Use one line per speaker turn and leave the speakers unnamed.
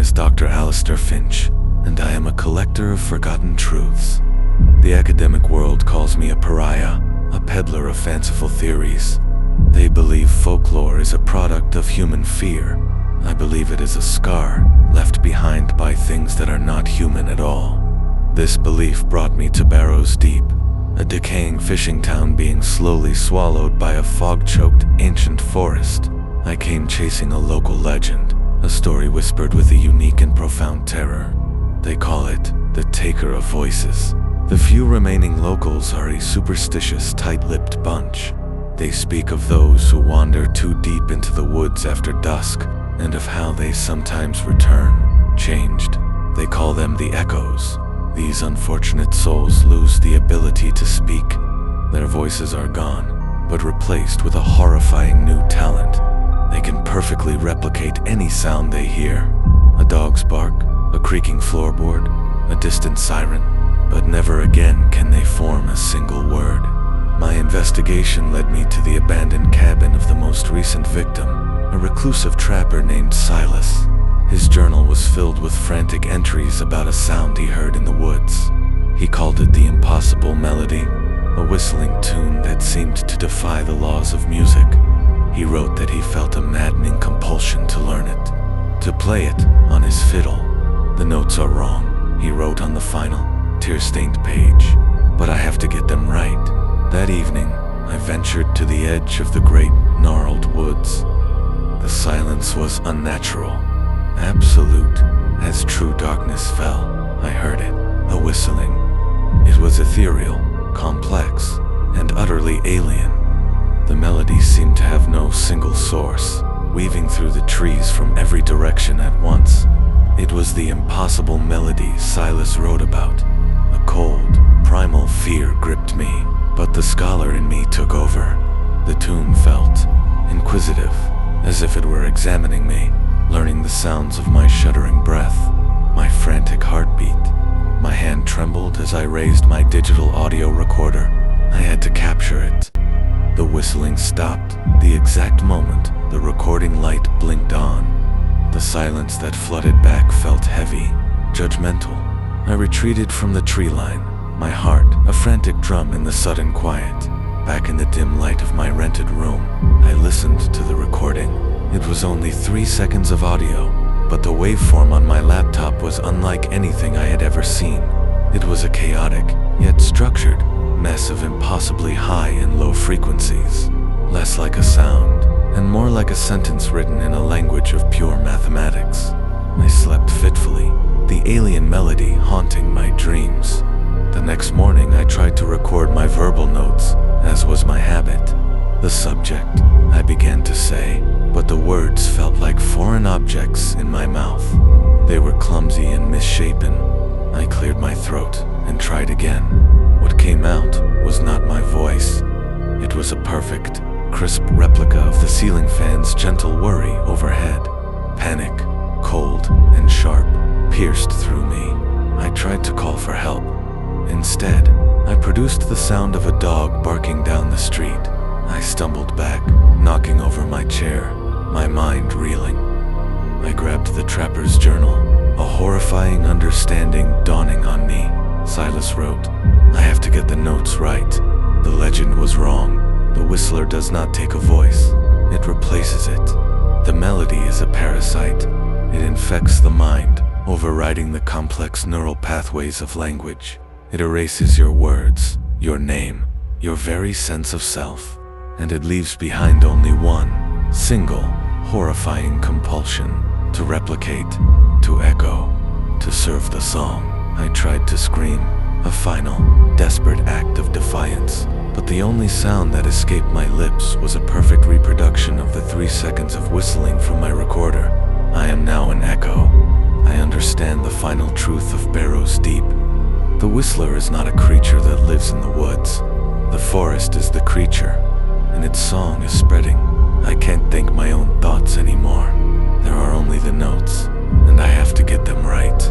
is Dr. Alistair Finch, and I am a collector of forgotten truths. The academic world calls me a pariah, a peddler of fanciful theories. They believe folklore is a product of human fear. I believe it is a scar left behind by things that are not human at all. This belief brought me to Barrows Deep, a decaying fishing town being slowly swallowed by a fog-choked ancient forest. I came chasing a local legend, a story whispered with a unique and profound terror. They call it the Taker of Voices. The few remaining locals are a superstitious, tight-lipped bunch. They speak of those who wander too deep into the woods after dusk, and of how they sometimes return, changed. They call them the Echoes. These unfortunate souls lose the ability to speak. Their voices are gone, but replaced with a horrifying new talent. They can perfectly replicate any sound they hear. A dog's bark, a creaking floorboard, a distant siren, but never again can they form a single word. My investigation led me to the abandoned cabin of the most recent victim, a reclusive trapper named Silas. His journal was filled with frantic entries about a sound he heard in the woods. He called it the Impossible Melody, a whistling tune that seemed to defy the laws of music. He wrote that he felt a maddening compulsion to learn it, to play it on his fiddle. The notes are wrong, he wrote on the final, tear-stained page, but I have to get them right. That evening, I ventured to the edge of the great, gnarled woods. The silence was unnatural, absolute. As true darkness fell, I heard it, a whistling. It was ethereal, complex, and utterly alien. The melody seemed to have no single source, weaving through the trees from every direction at once. It was the impossible melody Silas wrote about. A cold, primal fear gripped me, but the scholar in me took over. The tune felt inquisitive, as if it were examining me, learning the sounds of my shuddering breath, my frantic heartbeat. My hand trembled as I raised my digital audio recorder. I had to capture it. The whistling stopped the exact moment the recording light blinked on. The silence that flooded back felt heavy, judgmental. I retreated from the tree line, my heart a frantic drum in the sudden quiet. Back in the dim light of my rented room, I listened to the recording. It was only 3 seconds of audio, but the waveform on my laptop was unlike anything I had ever seen. It was a chaotic, yet structured, mess of impossibly high and low frequencies, less like a sound, and more like a sentence written in a language of pure mathematics. I slept fitfully, the alien melody haunting my dreams. The next morning I tried to record my verbal notes, as was my habit. The subject, I began to say, but the words felt like foreign objects in my mouth. They were clumsy and misshapen. I cleared my throat and tried again. What came out was not my voice. It was a perfect, crisp replica of the ceiling fan's gentle whirring overhead. Panic, cold and sharp, pierced through me. I tried to call for help. Instead, I produced the sound of a dog barking down the street. I stumbled back, knocking over my chair, my mind reeling. I grabbed the trapper's journal, a horrifying understanding dawning on me. Silas wrote, "I have to get the notes right. The legend was wrong. The whistler does not take a voice. It replaces it. The melody is a parasite. It infects the mind, overriding the complex neural pathways of language. It erases your words, your name, your very sense of self, and it leaves behind only one, single, horrifying compulsion: to replicate, to echo, to serve the song." I tried to scream, a final, desperate act of defiance, but the only sound that escaped my lips was a perfect reproduction of the 3 seconds of whistling from my recorder. I am now an echo. I understand the final truth of Barrows Deep. The whistler is not a creature that lives in the woods. The forest is the creature, and its song is spreading. I can't think my own thoughts anymore. There are only the notes, and I have to get them right.